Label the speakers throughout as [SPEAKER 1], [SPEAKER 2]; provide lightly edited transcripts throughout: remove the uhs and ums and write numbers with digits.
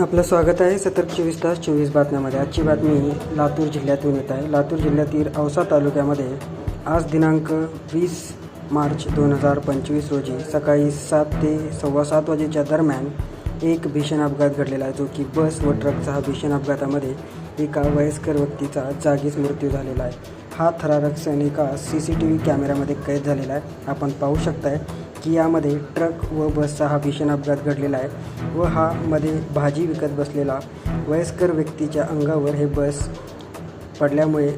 [SPEAKER 1] आपलं स्वागत आहे सतर्क 24 तास 24 बातम्यामध्ये। आजची बातमी लातूर जिल्ह्यातून येत आहे। लातूर जिल्ह्यातील औसा तालुक्यामध्ये आज दिनांक 20 मार्च 2025 रोजी सकाळी 7 ते 7:15 वाजेच्या दरम्यान एक भीषण अपघात घडलेला आहे, जो की बस व ट्रकचा हा भीषण अपघातामध्ये एका वयस्कर व्यक्तीचा जागीच मृत्यू झालेला आहे। हा थरारक क्षण एका CCTV कॅमेऱ्यामध्ये कैद झालेला आहे। आपण पाहू शकताय की यामध्ये ट्रक व बसचा हा भीषण अपघात घडलेला आहे व हा मध्ये भाजी विकत बसलेला वयस्कर व्यक्तीच्या अंगावर हे बस पडल्यामुळे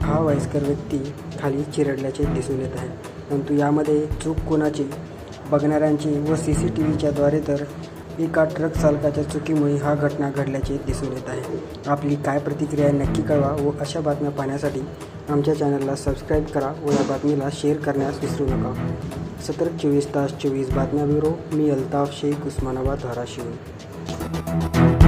[SPEAKER 1] हा वयस्कर व्यक्ती खाली चिरडल्याचे दिसून येत आहे। परंतु यामध्ये चूक कोणाची, बघणाऱ्यांची व CCTVच्या द्वारे तर एका ट्रक चालकाच्या चुकीमुळे हा घटना घडल्याचे दिसून येत आहे। आपली काय प्रतिक्रिया आहे नक्की कळवा व अशा बातम्या पाहण्यासाठी आमच्या चॅनलला सबस्क्राईब करा व या बातमीला शेअर करण्यास विसरू नका। सतर्क 24 तास 24 बातम्या ब्युरो, मी अल्ताफ शेख, उस्मानाबाद, धाराशिव।